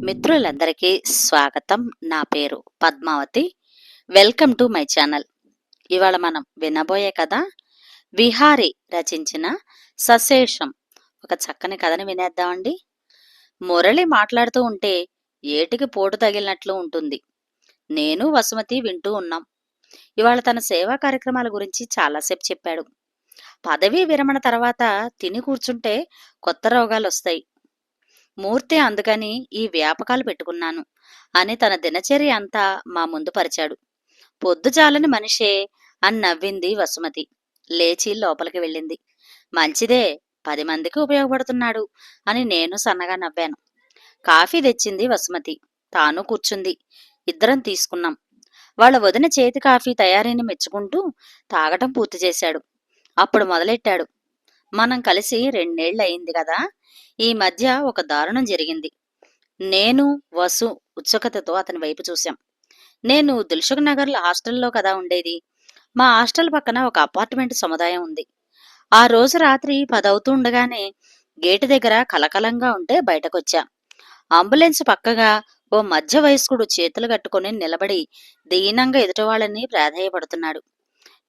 మిత్రులందరికీ స్వాగతం. నా పేరు Padmavathi. Welcome to my channel. ఇవాళ మనం వినబోయే కథ విహారి రచించిన సశేషం. ఒక చక్కని కథని వినేద్దామండి. మురళి మాట్లాడుతూ ఉంటే ఏటికి పోటు తగిలినట్లు ఉంటుంది. నేను వసుమతి వింటూ ఉన్నాం. ఇవాళ తన సేవా కార్యక్రమాల గురించి చాలాసేపు చెప్పాడు. పదవీ విరమణ తర్వాత తిని కూర్చుంటే కొత్త రోగాలొస్తాయి. మూర్తి అందుకని ఈ వ్యాపకాలు పెట్టుకున్నాను అని తన దినచర్య అంతా మా ముందు పరిచాడు. పొద్దుచాలని మనిషే అని నవ్వింది వసుమతి. లేచి లోపలికి వెళ్ళింది. మంచిదే, 10 మందికి ఉపయోగపడుతున్నాడు అని నేను సన్నగా నవ్వాను. కాఫీ తెచ్చింది వసుమతి. తాను కూర్చుంది. ఇద్దరం తీసుకున్నాం. వాళ్ళ వదిన చేతి కాఫీ తయారీని మెచ్చుకుంటూ తాగటం పూర్తి చేశాడు. అప్పుడు మొదలెట్టాడు. మనం కలిసి 2 ఏళ్ళు అయింది కదా. ఈ మధ్య ఒక దారుణం జరిగింది. నేను వసు ఉత్సుకతతో అతని వైపు చూశాం. నేను దిల్సుఖ్ నగర్లో హాస్టల్లో కదా ఉండేది. మా హాస్టల్ పక్కన ఒక అపార్ట్మెంట్ సముదాయం ఉంది. ఆ రోజు రాత్రి 10 అవుతూ ఉండగానే గేటు దగ్గర కలకలంగా ఉంటే బయటకొచ్చా. అంబులెన్స్ పక్కగా ఓ మధ్య వయస్కుడు చేతులు కట్టుకుని నిలబడి దీనంగా ఎదుటివాళ్ళని ప్రాధేయపడుతున్నాడు.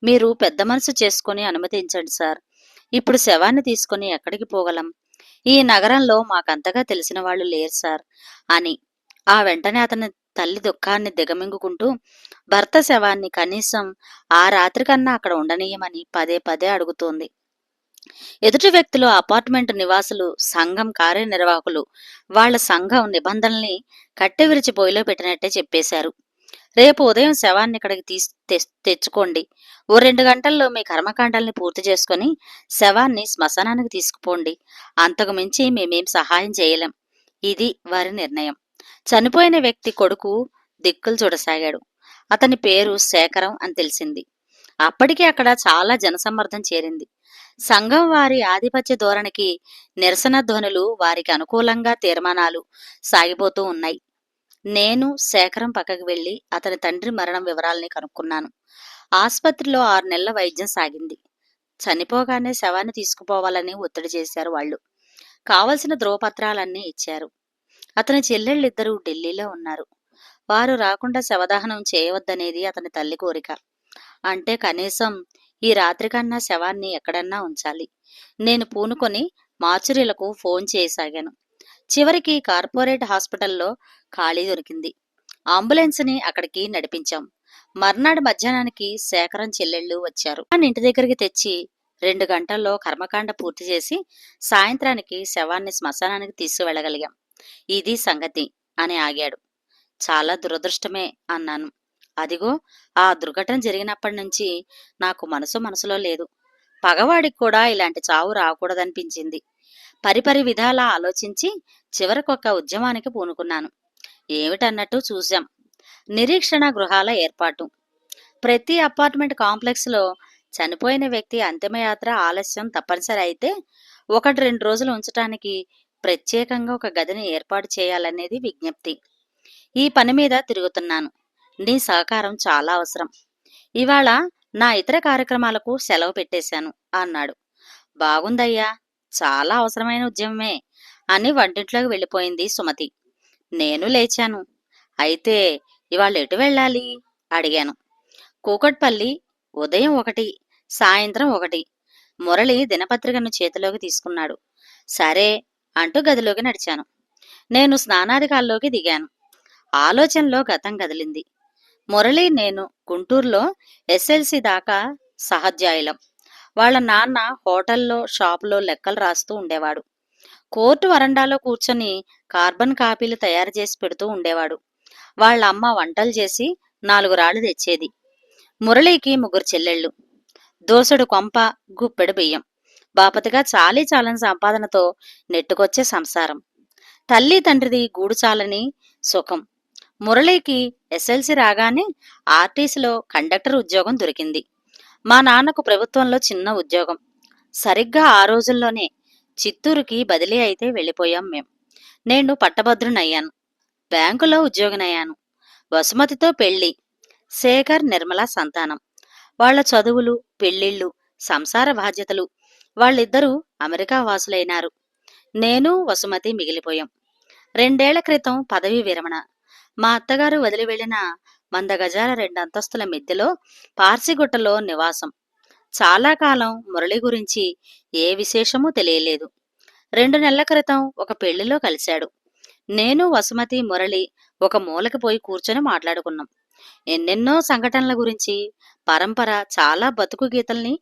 మీరు పెద్ద మనసు చేసుకుని అనుమతించండి సార్. ఇప్పుడు శవాన్ని తీసుకుని ఎక్కడికి పోగలం? ఈ నగరంలో మాకంతగా తెలిసిన వాళ్ళు లేరు సార్ అని. ఆ వెంటనే అతని తల్లి దుఃఖాన్ని దిగమింగుకుంటూ భర్త శవాన్ని కనీసం ఆ రాత్రికన్నా అక్కడ ఉండనీయమని పదే పదే అడుగుతోంది. ఎదుటి వ్యక్తులు అపార్ట్మెంట్ నివాసులు, సంఘం కార్యనిర్వాహకులు వాళ్ల సంఘం నిబంధనల్ని కట్టెవిరిచి పొయ్యిలో పెట్టినట్టే చెప్పేశారు. రేపు ఉదయం శవాన్ని ఇక్కడికి తెచ్చుకోండి. ఓ 2 గంటల్లో మీ కర్మకాండాల్ని పూర్తి చేసుకుని శవాన్ని శ్మశానానికి తీసుకుపోండి. అంతకు మించి మేమేం సహాయం చేయలేం. ఇది వారి నిర్ణయం. చనిపోయిన వ్యక్తి కొడుకు దిక్కులు చూడసాగాడు. అతని పేరు శేఖరం అని తెలిసింది. అప్పటికే అక్కడ చాలా జనసమ్మర్దం చేరింది. సంఘం వారి ఆధిపత్య ధోరణికి నిరసన ధ్వనులు, వారికి అనుకూలంగా తీర్మానాలు సాగిపోతూ ఉన్నాయి. నేను శేఖరం పక్కకి వెళ్లి అతని తండ్రి మరణం వివరాలని కనుక్కున్నాను. ఆస్పత్రిలో 6 నెలల వైద్యం సాగింది. చనిపోగానే శవాన్ని తీసుకుపోవాలని ఒత్తిడి చేశారు వాళ్ళు. కావలసిన ధ్రువపత్రాలన్నీ ఇచ్చారు. అతని చెల్లెళ్ళిద్దరూ ఢిల్లీలో ఉన్నారు. వారు రాకుండా శవదహనం చేయవద్దనేది అతని తల్లి కోరిక. అంటే కనీసం ఈ రాత్రికన్నా శవాన్ని ఎక్కడన్నా ఉంచాలి. నేను పూనుకొని మార్చురీలకు ఫోన్ చేయసాగాను. చివరికి కార్పొరేట్ హాస్పిటల్లో ఖాళీ దొరికింది. అంబులెన్స్ని అక్కడికి నడిపించాం. మర్నాడు మధ్యాహ్నానికి శేఖరం చెల్లెళ్ళు వచ్చారు. ఆయన ఇంటి దగ్గరికి తెచ్చి 2 గంటల్లో కర్మకాండ పూర్తి చేసి సాయంత్రానికి శవాన్ని శ్మశానానికి తీసుకువెళ్ళగలిగాం. ఇది సంగతి అని ఆగాడు. చాలా దురదృష్టమే అన్నాను. అదిగో ఆ దుర్ఘటన జరిగినప్పటి నుంచి నాకు మనసులో లేదు. పగవాడికి కూడా ఇలాంటి చావు రాకూడదనిపించింది. పరిపరి విధాలా ఆలోచించి చివరికొక ఉద్యమానికి పూనుకున్నాను. ఏమిటన్నట్టు చూశాం. నిరీక్షణ గృహాల ఏర్పాటు. ప్రతి అపార్ట్మెంట్ కాంప్లెక్స్లో చనిపోయిన వ్యక్తి అంతిమయాత్ర ఆలస్యం తప్పనిసరి అయితే 1-2 రోజులు ఉంచటానికి ప్రత్యేకంగా ఒక గదిని ఏర్పాటు చేయాలనేది విజ్ఞప్తి. ఈ పని మీద తిరుగుతున్నాను. నీ సహకారం చాలా అవసరం. ఇవాళ నా ఇతర కార్యక్రమాలకు సెలవు పెట్టేశాను అన్నాడు. బాగుందయ్యా, చాలా అవసరమైన ఉద్యమమే అని వంటింట్లోకి వెళ్ళిపోయింది సుమతి. నేను లేచాను. అయితే ఇవాళ ఎటు వెళ్ళాలి అడిగాను. కూకట్పల్లి. ఉదయం 1, సాయంత్రం 1. మురళి దినపత్రికను చేతిలోకి తీసుకున్నాడు. సరే అంటూ గదిలోకి నడిచాను. నేను స్నానాధికాల్లోకి దిగాను. ఆలోచనలో గతం కదిలింది. మురళి నేను గుంటూరులో SLC దాకా సహోద్యాయులం. వాళ్ళ నాన్న హోటల్లో, షాపులో లెక్కలు రాస్తూ ఉండేవాడు. కోర్టు వరండాలో కూర్చొని కార్బన్ కాపీలు తయారు చేసి పెడుతూ ఉండేవాడు. వాళ్ళ అమ్మ వంటలు చేసి 4 రాళ్లు తెచ్చేది. మురళికి 3 చెల్లెళ్ళు. దోసెడు కొంప, గుప్పెడు బియ్యం. బాపతిగా చాలీ చాలని సంపాదనతో నెట్టుకొచ్చే సంసారం. తల్లి తండ్రిది గూడు చాలని సుఖం. మురళికి SLC రాగానే ఆర్టీసీలో కండక్టర్ ఉద్యోగం దొరికింది. మా నాన్నకు ప్రభుత్వంలో చిన్న ఉద్యోగం. సరిగ్గా ఆ రోజుల్లోనే చిత్తూరుకి బదిలీ అయితే వెళ్ళిపోయాం మేం. నేను పట్టభద్రునయ్యాను. బ్యాంకులో ఉద్యోగినయ్యాను. వసుమతితో పెళ్లి. శేఖర్, నిర్మల సంతానం. వాళ్ల చదువులు, పెళ్లిళ్ళు, సంసార బాధ్యతలు. వాళ్ళిద్దరూ అమెరికా వాసులైనారు. నేను వసుమతి మిగిలిపోయాం. 2 ఏళ్ల క్రితం పదవీ విరమణ. మా అత్తగారు వదిలి వెళ్లిన 100 గజాల 2 అంతస్తుల మిద్దెలో పార్సిగుట్టలో నివాసం. చాలా కాలం మురళి గురించి ఏ విశేషమూ తెలియలేదు. 2 నెలల క్రితం ఒక పెళ్లిలో కలిశాడు. నేను, వసుమతి, మురళి ఒక మూలకి పోయి కూర్చొని మాట్లాడుకున్నాం. ఎన్నెన్నో సంఘటనల గురించి, పరంపర, చాలా బతుకు గీతల్ని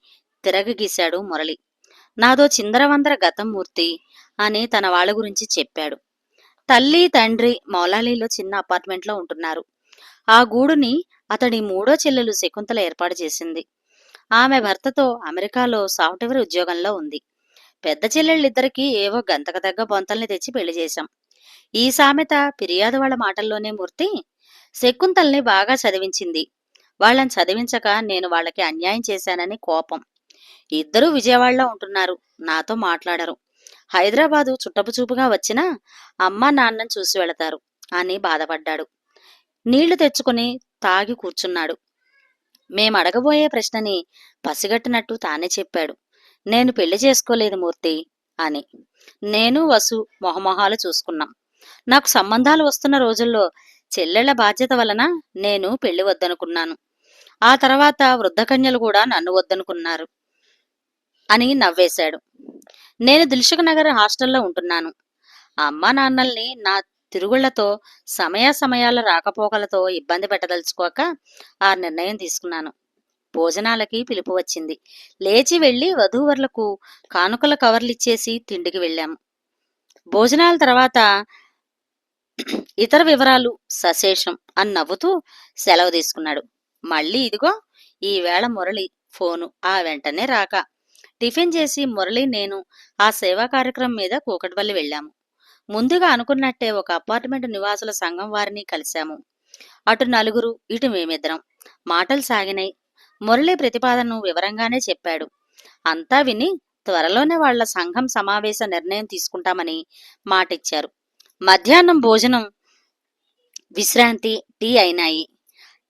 తిరగగీశాడు మురళి. నాదో చిందరవందర గతం మూర్తి అని తన వాళ్ళ గురించి చెప్పాడు. తల్లి, తండ్రి మౌలాలీలో చిన్న అపార్ట్మెంట్లో ఉంటున్నారు. ఆ గూడుని అతడి 3వ చెల్లెలు శకుంతల ఏర్పాటు చేసింది. ఆమె భర్తతో అమెరికాలో సాఫ్ట్వేర్ ఉద్యోగంలో ఉంది. పెద్ద చెల్లెళ్ళిద్దరికీ ఏవో గంతకదగ్గ బొంతల్ని తెచ్చి పెళ్లి చేశాం. ఈ సామెత ఫిర్యాదు వాళ్ళ మాటల్లోనే మూర్తి. శకుంతల్ని బాగా చదివించింది. వాళ్ళని చదివించక నేను వాళ్ళకి అన్యాయం చేశానని కోపం. ఇద్దరూ విజయవాడలో ఉంటున్నారు. నాతో మాట్లాడరు. హైదరాబాదు చుట్టపు చూపుగా వచ్చినా అమ్మా నాన్నని చూసి వెళతారు అని బాధపడ్డాడు. నీళ్లు తెచ్చుకుని తాగి కూర్చున్నాడు. మేమడగబోయే ప్రశ్నని పసిగట్టినట్టు తానే చెప్పాడు. నేను పెళ్లి చేసుకోలేదు మూర్తి అని. నేను, వసు మొహమొహాలు చూసుకున్నాం. నాకు సంబంధాలు వస్తున్న రోజుల్లో చెల్లెళ్ల బాధ్యత వలన నేను పెళ్లి వద్దనుకున్నాను. ఆ తర్వాత వృద్ధకన్యలు కూడా నన్ను వద్దనుకున్నారు అని నవ్వేశాడు. నేను దిల్సుఖ్ నగర్ హాస్టల్లో ఉంటున్నాను. అమ్మా నాన్నల్ని నా తిరుగుళ్లతో, సమయాల రాకపోకలతో ఇబ్బంది పెట్టదలుచుకోక ఆ నిర్ణయం తీసుకున్నాను. భోజనాలకి పిలుపు వచ్చింది. లేచి వెళ్లి వధూవరులకు కానుకల కవర్లిచ్చేసి తిండికి వెళ్ళాము. భోజనాల తర్వాత ఇతర వివరాలు సశేషం అని నవ్వుతూ సెలవు తీసుకున్నాడు. మళ్ళీ ఇదిగో ఈవేళ మురళి ఫోను. ఆ వెంటనే రాక టిఫిన్ చేసి మురళి, నేను ఆ సేవా కార్యక్రమం మీద కూకట్పల్లి వెళ్ళాము. ముందుగా అనుకున్నట్టే ఒక అపార్ట్మెంట్ నివాసుల సంఘం వారిని కలిశాము. అటు నలుగురు, ఇటు మేమిద్దరం. మాటలు సాగినాయి. మురళి ప్రతిపాదనను వివరంగానే చెప్పాడు. అంతా విని త్వరలోనే వాళ్ల సంఘం సమావేశ నిర్ణయం తీసుకుంటామని మాటిచ్చారు. మధ్యాహ్నం భోజనం, విశ్రాంతి, టీ అయినాయి.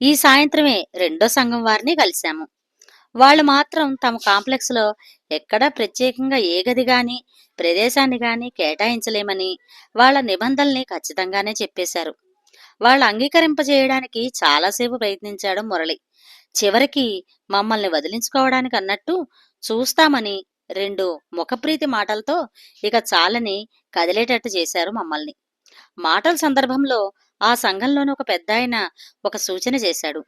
ఈ సాయంత్రమే రెండో సంఘం వారిని కలిశాము. వాళ్ళు మాత్రం తమ కాంప్లెక్స్ లో ఎక్కడా ప్రత్యేకంగా ఏ గది గాని ప్రదేశాన్ని గాని కేటాయించలేమని వాళ్ళ నిబంధనల్ని ఖచ్చితంగానే చెప్పేశారు. వాళ్ళు అంగీకరింపజేయడానికి చాలాసేపు ప్రయత్నించాడు మురళి. చివరికి మమ్మల్ని వదిలించుకోవడానికి అన్నట్టు చూస్తామని 2 ముఖప్రీతి మాటలతో ఇక చాలని కదిలేటట్టు చేశారు మమ్మల్ని. మాటల సందర్భంలో ఆ సంఘంలోని ఒక పెద్దాయన ఒక సూచన చేశాడు.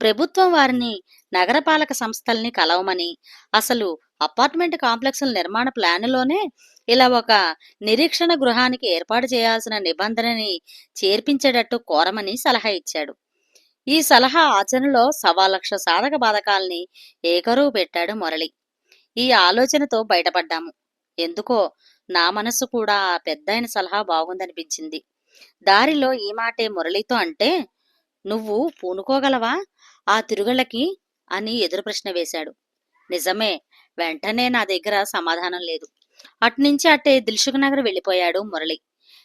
ప్రభుత్వం వారిని నగరపాలక సంస్థల్ని కలవమని, అసలు అపార్ట్మెంట్ కాంప్లెక్సుల నిర్మాణ ప్లానులోనే ఇలా ఒక నిరీక్షణ గృహానికి ఏర్పాటు చేయాల్సిన నిబంధనని చేర్పించేటట్టు కోరమని సలహా ఇచ్చాడు. ఈ సలహా ఆచరణలో 1,00,000 సాధక బాధకాల్ని ఏకరువు పెట్టాడు మురళి. ఈ ఆలోచనతో బయటపడ్డాము. ఎందుకో నా మనసు కూడా ఆ పెద్దాయన సలహా బాగుందనిపించింది. దారిలో ఈ మాటే మురళితో అంటే, నువ్వు పూనుకోగలవా ఆ తిరుగుళ్ళకి అని ఎదురు ప్రశ్న వేశాడు. నిజమే. వెంటనే నా దగ్గర సమాధానం లేదు. అట్నుంచి అట్టే దిల్సుఖ్ నగర్ వెళ్ళిపోయాడు మురళి.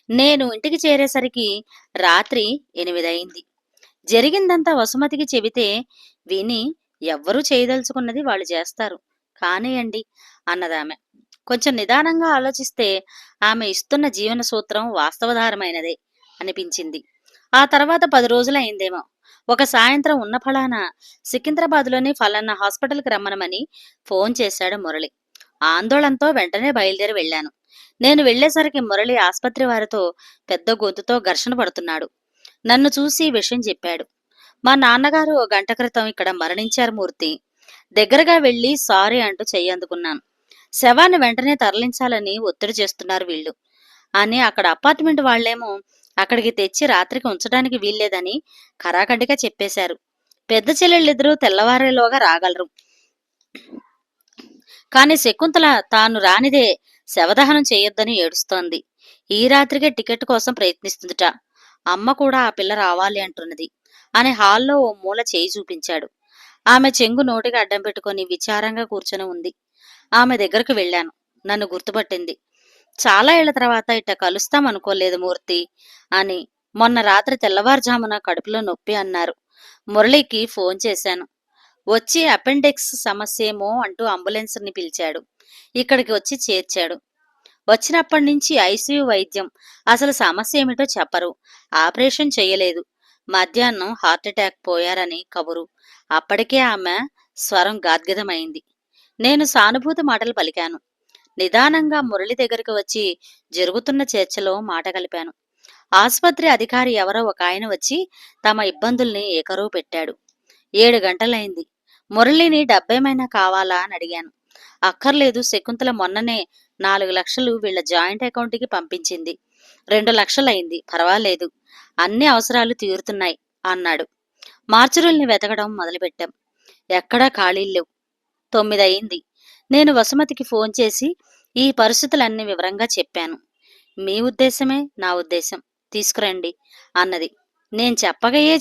నేను ఇంటికి చేరేసరికి రాత్రి 8 అయింది. జరిగిందంతా వసుమతికి చెబితే విని, ఎవ్వరూ చేయదలుచుకున్నది వాళ్ళు చేస్తారు, కానియండి అన్నదామె. కొంచెం నిదానంగా ఆలోచిస్తే ఆమె ఇస్తున్న జీవన సూత్రం వాస్తవధారమైనదే అనిపించింది. ఆ తర్వాత 10 రోజులైందేమో. ఒక సాయంత్రం ఉన్న ఫలాన సికింద్రాబాద్లోని ఫలానా హాస్పిటల్కి రమ్మనమని ఫోన్ చేశాడు మురళి. ఆందోళనతో వెంటనే బయలుదేరి వెళ్ళాను. నేను వెళ్లేసరికి మురళి ఆస్పత్రి వారితో పెద్ద గొంతుతో ఘర్షణ పడుతున్నాడు. నన్ను చూసి విషయం చెప్పాడు. మా నాన్నగారు 1 గంట క్రితం ఇక్కడ మరణించారు మూర్తి. దగ్గరగా వెళ్లి సారీ అంటూ చెయ్యి అందుకున్నాను. శవాన్ని వెంటనే తరలించాలని ఒత్తిడి చేస్తున్నారు వీళ్ళు అని అక్కడ అపార్ట్మెంట్ వాళ్లేమో అక్కడికి తెచ్చి రాత్రికి ఉంచడానికి వీల్లేదని ఖరాఖండిగా చెప్పేశారు. పెద్ద చెల్లెళ్ళిద్దరూ తెల్లవారేలోగా రాగలరు. కాని శకుంతల తాను రానిదే శవదహనం చేయొద్దని ఏడుస్తోంది. ఈ రాత్రికే టికెట్ కోసం ప్రయత్నిస్తుందిట. అమ్మ కూడా ఆ పిల్ల రావాలి అంటున్నది అని హాల్లో ఓ మూల చేయి చూపించాడు. ఆమె చెంగు నోటికి అడ్డం పెట్టుకుని విచారంగా కూర్చొని ఉంది. ఆమె దగ్గరకు వెళ్ళాను. నన్ను గుర్తుపట్టింది. చాలా ఏళ్ల తర్వాత ఇట్ట కలుస్తాం అనుకోలేదు మూర్తి అని. మొన్న రాత్రి తెల్లవారుజామున కడుపులో నొప్పి అన్నారు. మురళికి ఫోన్ చేశాను. వచ్చి అపెండిక్స్ సమస్యేమో అంటూ అంబులెన్స్ ని పిలిచాడు. ఇక్కడికి వచ్చి చేర్చాడు. వచ్చినప్పటి నుంచి ఐసీయూ వైద్యం. అసలు సమస్య ఏమిటో చెప్పరు. ఆపరేషన్ చెయ్యలేదు. మధ్యాహ్నం హార్ట్అటాక్ పోయారని కబురు. అప్పటికే ఆమె స్వరం గాద్గదమైంది. నేను సానుభూతి మాటలు పలికాను. నిదానంగా మురళి దగ్గరికి వచ్చి జరుగుతున్న చర్చలో మాట కలిపాను. ఆస్పత్రి అధికారి ఎవరో ఒక ఆయన వచ్చి తమ ఇబ్బందుల్ని ఏకరువు పెట్టాడు. 7 గంటలైంది. మురళిని డబ్బేమైనా కావాలా అని అడిగాను. అక్కర్లేదు, శకుంతల మొన్ననే 4 లక్షలు వీళ్ల జాయింట్ అకౌంట్కి పంపించింది. 2 లక్షలైంది, పర్వాలేదు, అన్ని అవసరాలు తీరుతున్నాయి అన్నాడు. మార్చురుల్ని వెతకడం మొదలుపెట్టాం. ఎక్కడా ఖాళీలేవు. 9 అయింది. నేను వసుమతికి ఫోన్ చేసి ఈ పరిస్థితులన్నీ వివరంగా చెప్పాను. మీ ఉద్దేశమే నా ఉద్దేశం, తీసుకురండి అన్నది. నేను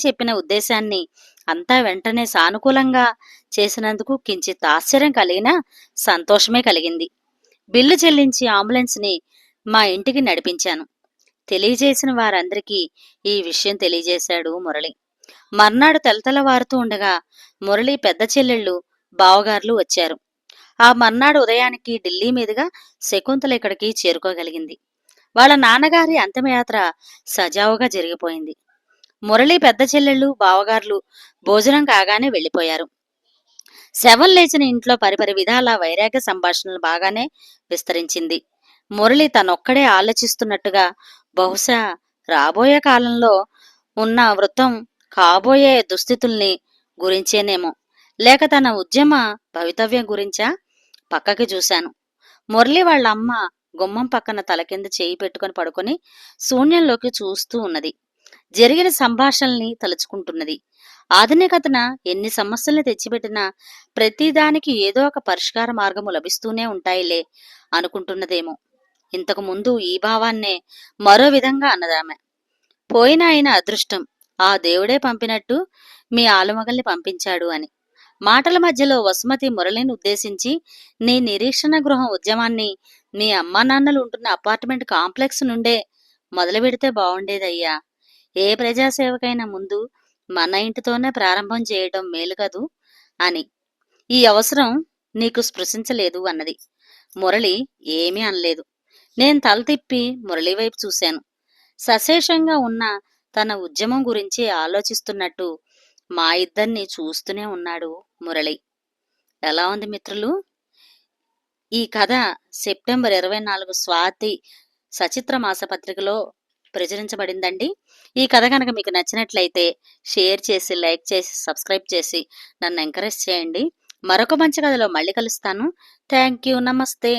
చెప్పిన ఉద్దేశాన్ని అంతా వెంటనే సానుకూలంగా చేసినందుకు కించిత్ ఆశ్చర్యం కలిగినా సంతోషమే కలిగింది. బిల్లు చెల్లించి అంబులెన్స్ని మా ఇంటికి నడిపించాను. తెలియజేసిన వారందరికీ ఈ విషయం తెలియజేశాడు మురళి. మర్నాడు తెల్లవారుతూ ఉండగా మురళి పెద్ద చెల్లెళ్ళు, బావగారులు వచ్చారు. ఆ మర్నాడు ఉదయానికి ఢిల్లీ మీదుగా శకుంతల ఇక్కడికి చేరుకోగలిగింది. వాళ్ళ నాన్నగారి అంతిమయాత్ర సజావుగా జరిగిపోయింది. మురళి పెద్ద చెల్లెళ్ళు, బావగారులు భోజనం కాగానే వెళ్లిపోయారు. శవం లేచిన ఇంట్లో పరిపరి విధాల వైరాగ్య సంభాషణలు బాగానే విస్తరించింది. మురళి తనొక్కడే ఆలోచిస్తున్నట్టుగా, బహుశా రాబోయే కాలంలో ఉన్న వృత్తం కాబోయే దుస్థితుల్ని గురించేనేమో, లేక తన ఉద్యమ భవితవ్యం గురించా? పక్కకి చూశాను. మురళి వాళ్ళ అమ్మ గుమ్మం పక్కన తల కింద చేయి పెట్టుకుని పడుకొని శూన్యంలోకి చూస్తూ ఉన్నది. జరిగిన సంభాషణల్ని తలుచుకుంటున్నది. ఆధునికతన ఎన్ని సమస్యల్ని తెచ్చిపెట్టినా ప్రతిదానికి ఏదో ఒక పరిష్కార మార్గము లభిస్తూనే ఉంటాయిలే అనుకుంటున్నదేమో. ఇంతకు ముందు ఈ భావాన్నే మరో విధంగా అన్నదామె. పోయిన ఆయన అదృష్టం, ఆ దేవుడే పంపినట్టు మీ ఆలుమగల్ని పంపించాడు అని. మాటల మధ్యలో వసుమతి మురళిని ఉద్దేశించి, నీ నిరీక్షణ గృహం ఉద్యమాన్ని మీ అమ్మా నాన్నలు ఉంటున్న అపార్ట్మెంట్ కాంప్లెక్స్ నుండే మొదలు పెడితే బాగుండేదయ్యా. ఏ ప్రజాసేవకైనా ముందు మన ఇంటితోనే ప్రారంభం చేయడం మేలు కదూ అని. ఈ అవసరం నీకు స్పృశించలేదు అన్నది. మురళి ఏమీ అనలేదు. నేను తల తిప్పి మురళి వైపు చూశాను. సశేషంగా ఉన్న తన ఉద్యమం గురించి ఆలోచిస్తున్నట్టు మా ఇద్దరిని చూస్తూనే ఉన్నాడు మురళి. ఎలా ఉంది మిత్రులు? ఈ కథ సెప్టెంబర్ 24 స్వాతి సచిత్ర మాసపత్రికలో ప్రచురించబడిందండి. ఈ కథ కనుక మీకు నచ్చినట్లయితే షేర్ చేసి, లైక్ చేసి, సబ్స్క్రైబ్ చేసి నన్ను ఎంకరేజ్ చేయండి. మరొక మంచి కథలో మళ్ళీ కలుస్తాను. Thank you. నమస్తే.